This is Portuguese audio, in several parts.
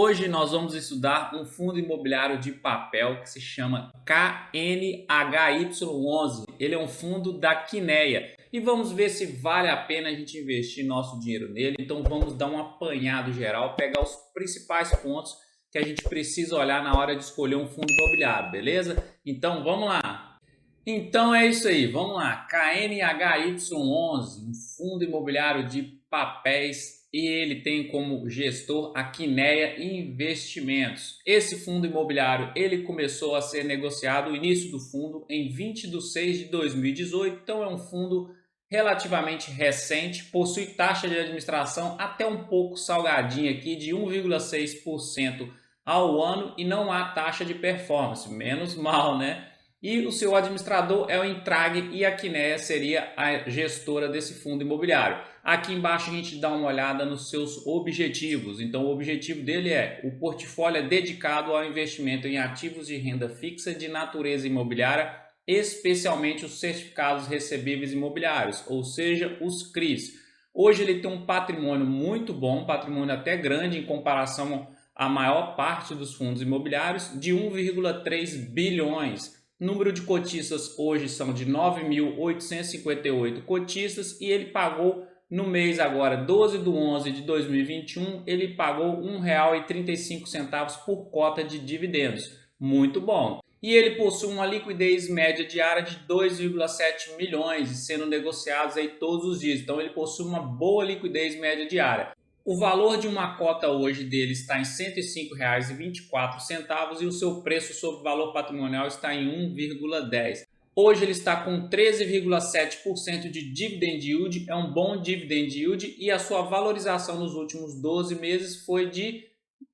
Hoje nós vamos estudar um fundo imobiliário de papel que se chama KNHY11. Ele é um fundo da Quineia e vamos ver se vale a pena a gente investir nosso dinheiro nele. Então vamos dar um apanhado geral, pegar os principais pontos que a gente precisa olhar na hora de escolher um fundo imobiliário, beleza? Então vamos lá. Então é isso aí, vamos lá. KNHY11, um fundo imobiliário de papéis, e ele tem como gestor a Quineia Investimentos. Esse fundo imobiliário ele começou a ser negociado, o início do fundo, em 20 de 6 de 2018, então é um fundo relativamente recente, possui taxa de administração até um pouco salgadinha aqui de 1,6% ao ano e não há taxa de performance, menos mal, né? E o seu administrador é o Intrag e a Quineia seria a gestora desse fundo imobiliário. Aqui embaixo a gente dá uma olhada nos seus objetivos. Então o objetivo dele é: o portfólio é dedicado ao investimento em ativos de renda fixa de natureza imobiliária, especialmente os certificados recebíveis imobiliários, ou seja, os CRIs. Hoje ele tem um patrimônio muito bom, um patrimônio até grande em comparação à maior parte dos fundos imobiliários, de 1,3 bilhões. Número de cotistas hoje são de 9.858 cotistas e ele pagou no mês agora 12 de 11 de 2021, ele pagou R$ 1,35 por cota de dividendos. Muito bom. E ele possui uma liquidez média diária de 2,7 milhões, sendo negociados aí todos os dias. Então ele possui uma boa liquidez média diária. O valor de uma cota hoje dele está em R$ 105,24 e o seu preço sobre valor patrimonial está em 1,10. Hoje ele está com 13,7% de dividend yield, é um bom dividend yield, e a sua valorização nos últimos 12 meses foi de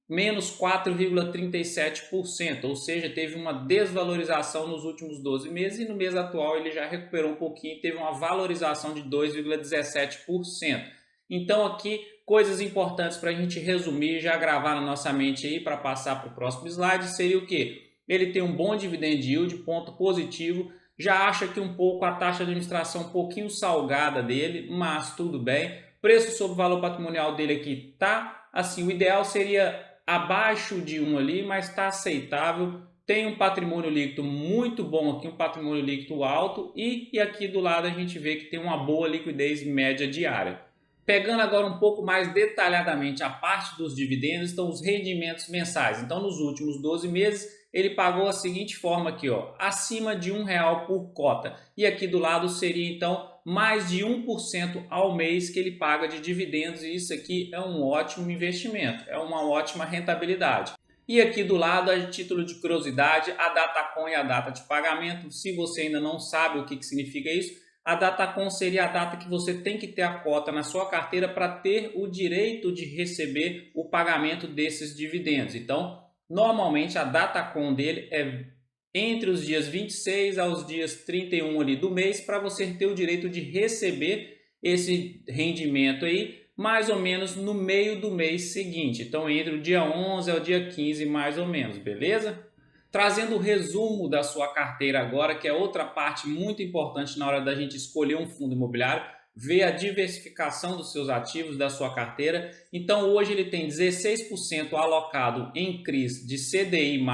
menos 4,37%, ou seja, teve uma desvalorização nos últimos 12 meses e no mês atual ele já recuperou um pouquinho e teve uma valorização de 2,17%. Então aqui coisas importantes para a gente resumir e já gravar na nossa mente aí para passar para o próximo slide seria o que? Ele tem um bom dividend yield, ponto positivo. Já acha que um pouco a taxa de administração um pouquinho salgada dele, mas tudo bem. Preço sobre valor patrimonial dele aqui tá assim, o ideal seria abaixo de 1 ali, mas está aceitável. Tem um patrimônio líquido muito bom aqui, um patrimônio líquido alto, e aqui do lado a gente vê que tem uma boa liquidez média diária. Pegando agora um pouco mais detalhadamente a parte dos dividendos, estão os rendimentos mensais. Então, nos últimos 12 meses, ele pagou a seguinte forma aqui, ó, acima de R$ 1 por cota. E aqui do lado seria, então, mais de 1% ao mês que ele paga de dividendos. E isso aqui é um ótimo investimento, é uma ótima rentabilidade. E aqui do lado, a título de curiosidade, a Datacom e a data de pagamento. Se você ainda não sabe o que significa isso, a Datacom seria a data que você tem que ter a cota na sua carteira para ter o direito de receber o pagamento desses dividendos. Então, normalmente a Datacom dele é entre os dias 26 aos dias 31 ali do mês, para você ter o direito de receber esse rendimento aí mais ou menos no meio do mês seguinte. Então, entre o dia 11 ao dia 15 mais ou menos, beleza? Trazendo o resumo da sua carteira agora, que é outra parte muito importante na hora da gente escolher um fundo imobiliário, ver a diversificação dos seus ativos, da sua carteira. Então hoje ele tem 16% alocado em CRIs de CDI+,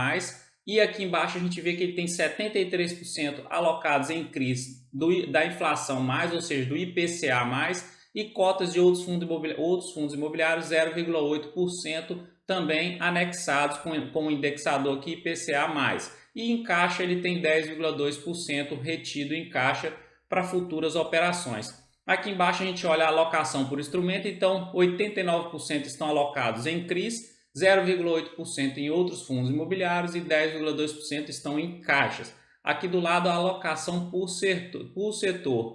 e aqui embaixo a gente vê que ele tem 73% alocados em CRIs da inflação mais, ou seja, do IPCA+, e cotas de outros fundos imobiliários 0,8%, também anexados com o indexador aqui IPCA+. E em caixa ele tem 10,2% retido em caixa para futuras operações. Aqui embaixo a gente olha a alocação por instrumento, então 89% estão alocados em CRIs, 0,8% em outros fundos imobiliários e 10,2% estão em caixas. Aqui do lado a alocação por setor,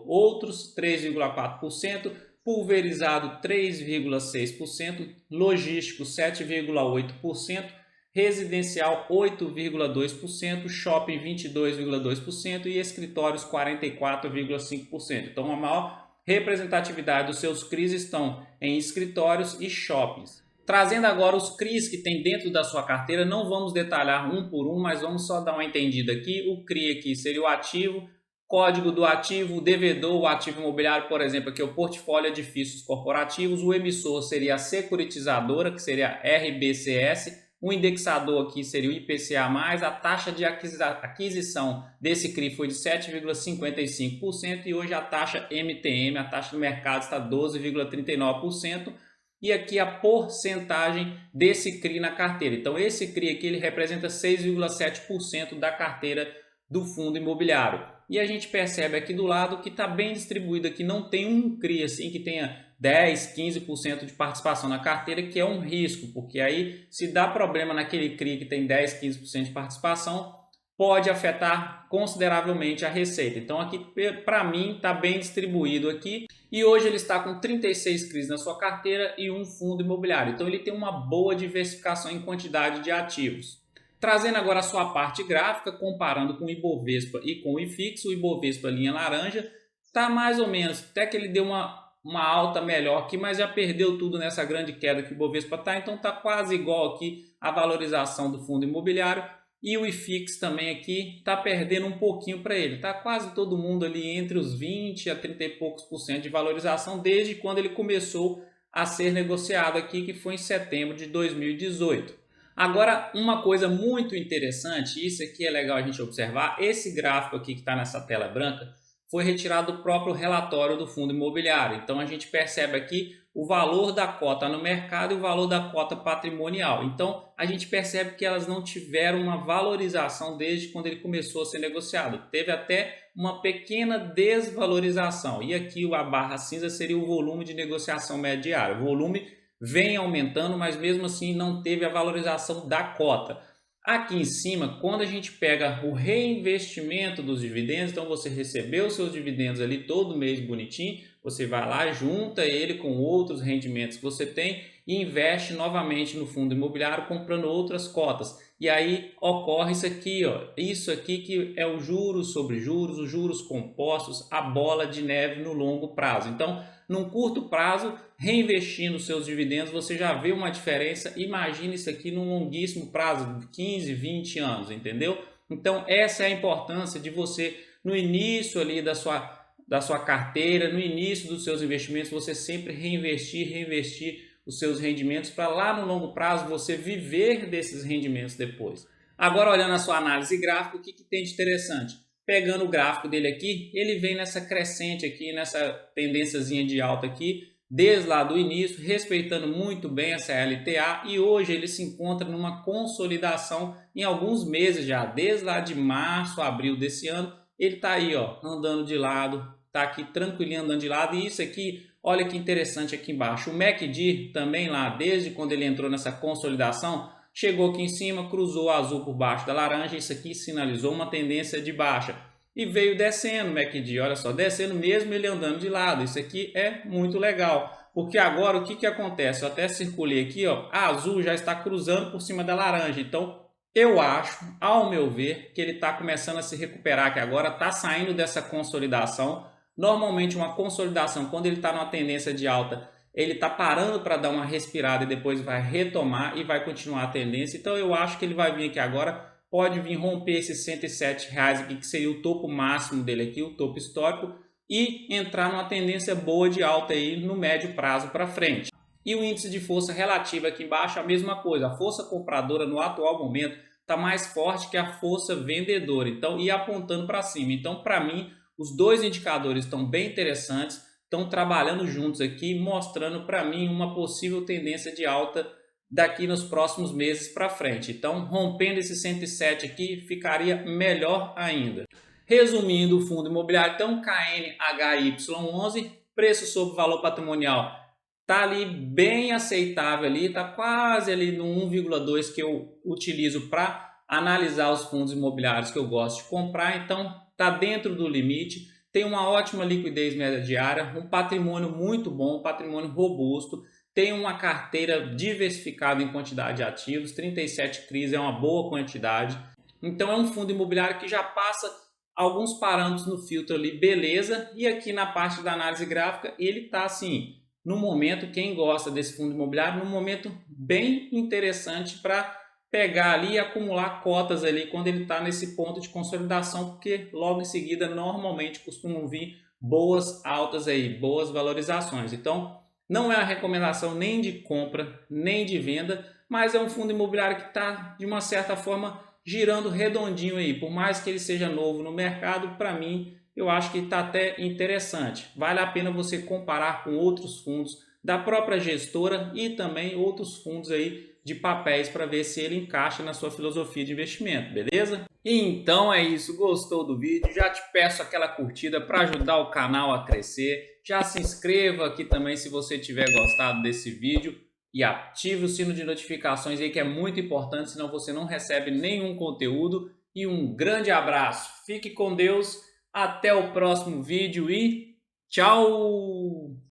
outros 3,4%, pulverizado 3,6%, logístico 7,8%, residencial 8,2%, shopping 22,2% e escritórios 44,5%. Então a maior representatividade dos seus CRIs estão em escritórios e shoppings. Trazendo agora os CRIs que tem dentro da sua carteira, não vamos detalhar um por um, mas vamos só dar uma entendida aqui. O CRI aqui seria o ativo, código do ativo, o devedor, o ativo imobiliário, por exemplo, aqui é o portfólio edifícios corporativos, o emissor seria a securitizadora, que seria a RBCS, o indexador aqui seria o IPCA+, a taxa de aquisição desse CRI foi de 7,55% e hoje a taxa MTM, a taxa do mercado, está 12,39%. E aqui a porcentagem desse CRI na carteira. Então esse CRI aqui ele representa 6,7% da carteira do fundo imobiliário. E a gente percebe aqui do lado que está bem distribuído aqui, não tem um CRI assim que tenha 10, 15% de participação na carteira, que é um risco, porque aí se dá problema naquele CRI que tem 10, 15% de participação, pode afetar consideravelmente a receita. Então aqui para mim está bem distribuído aqui e hoje ele está com 36 CRIs na sua carteira e um fundo imobiliário. Então ele tem uma boa diversificação em quantidade de ativos. Trazendo agora a sua parte gráfica, comparando com o Ibovespa e com o IFIX, o Ibovespa linha laranja está mais ou menos, até que ele deu uma alta melhor aqui, mas já perdeu tudo nessa grande queda que o Ibovespa está, então está quase igual aqui a valorização do fundo imobiliário. E o IFIX também aqui está perdendo um pouquinho para ele. Está quase todo mundo ali entre os 20 a 30 e poucos por cento de valorização desde quando ele começou a ser negociado aqui, que foi em setembro de 2018. Agora, uma coisa muito interessante, isso aqui é legal a gente observar, esse gráfico aqui que está nessa tela branca foi retirado do próprio relatório do fundo imobiliário. Então a gente percebe aqui o valor da cota no mercado e o valor da cota patrimonial. Então a gente percebe que elas não tiveram uma valorização desde quando ele começou a ser negociado. Teve até uma pequena desvalorização. E aqui a barra cinza seria o volume de negociação médio diário. O volume vem aumentando, mas mesmo assim não teve a valorização da cota. Aqui em cima, quando a gente pega o reinvestimento dos dividendos, então você recebeu seus dividendos ali todo mês bonitinho, você vai lá, junta ele com outros rendimentos que você tem e investe novamente no fundo imobiliário comprando outras cotas. E aí ocorre isso aqui, ó, isso aqui que é o juros sobre juros, os juros compostos, a bola de neve no longo prazo. Então, num curto prazo, reinvestindo seus dividendos, você já vê uma diferença. Imagine isso aqui num longuíssimo prazo, de 15, 20 anos, entendeu? Então, essa é a importância de você, no início ali da sua carteira, no início dos seus investimentos, você sempre reinvestir os seus rendimentos para lá no longo prazo você viver desses rendimentos depois. Agora, olhando a sua análise gráfica, o que tem de interessante? Pegando o gráfico dele aqui, ele vem nessa crescente aqui, nessa tendênciazinha de alta aqui, desde lá do início, respeitando muito bem essa LTA e hoje ele se encontra numa consolidação em alguns meses já, desde lá de março, abril desse ano, ele está aí, ó, andando de lado, está aqui tranquilinho andando de lado e isso aqui, olha que interessante aqui embaixo, o MACD também lá, desde quando ele entrou nessa consolidação, chegou aqui em cima, cruzou o azul por baixo da laranja, isso aqui sinalizou uma tendência de baixa. E veio descendo o MACD, olha só, descendo mesmo ele andando de lado. Isso aqui é muito legal, porque agora o que acontece? Eu até circulei aqui, ó, a azul já está cruzando por cima da laranja. Então, eu acho, ao meu ver, que ele está começando a se recuperar, que agora está saindo dessa consolidação. Normalmente uma consolidação, quando ele está numa tendência de alta, ele está parando para dar uma respirada e depois vai retomar e vai continuar a tendência. Então eu acho que ele vai vir aqui agora, pode vir romper esses R$107 aqui, que seria o topo máximo dele aqui, o topo histórico, e entrar numa tendência boa de alta aí no médio prazo para frente. E o índice de força relativa aqui embaixo, a mesma coisa. A força compradora no atual momento está mais forte que a força vendedora, então, e apontando para cima. Então, para mim, os dois indicadores estão bem interessantes, estão trabalhando juntos aqui, mostrando para mim uma possível tendência de alta daqui nos próximos meses para frente. Então, rompendo esse 107 aqui, ficaria melhor ainda. Resumindo o fundo imobiliário, então, KNHY11, preço sobre valor patrimonial, está ali bem aceitável, ali, está quase ali no 1,2 que eu utilizo para analisar os fundos imobiliários que eu gosto de comprar, então está dentro do limite. Tem uma ótima liquidez média diária, um patrimônio muito bom, um patrimônio robusto, tem uma carteira diversificada em quantidade de ativos, 37 CRIs é uma boa quantidade. Então é um fundo imobiliário que já passa alguns parâmetros no filtro ali, beleza. E aqui na parte da análise gráfica ele está assim, no momento, quem gosta desse fundo imobiliário, num momento bem interessante para pegar ali e acumular cotas ali quando ele está nesse ponto de consolidação, porque logo em seguida normalmente costumam vir boas altas aí, boas valorizações. Então não é a recomendação nem de compra nem de venda, mas é um fundo imobiliário que está de uma certa forma girando redondinho aí. Por mais que ele seja novo no mercado, para mim eu acho que está até interessante. Vale a pena você comparar com outros fundos da própria gestora e também outros fundos aí de papéis para ver se ele encaixa na sua filosofia de investimento, beleza? Então é isso, gostou do vídeo? Já te peço aquela curtida para ajudar o canal a crescer. Já se inscreva aqui também se você tiver gostado desse vídeo e ative o sino de notificações aí que é muito importante, senão você não recebe nenhum conteúdo. E um grande abraço, fique com Deus, até o próximo vídeo e tchau!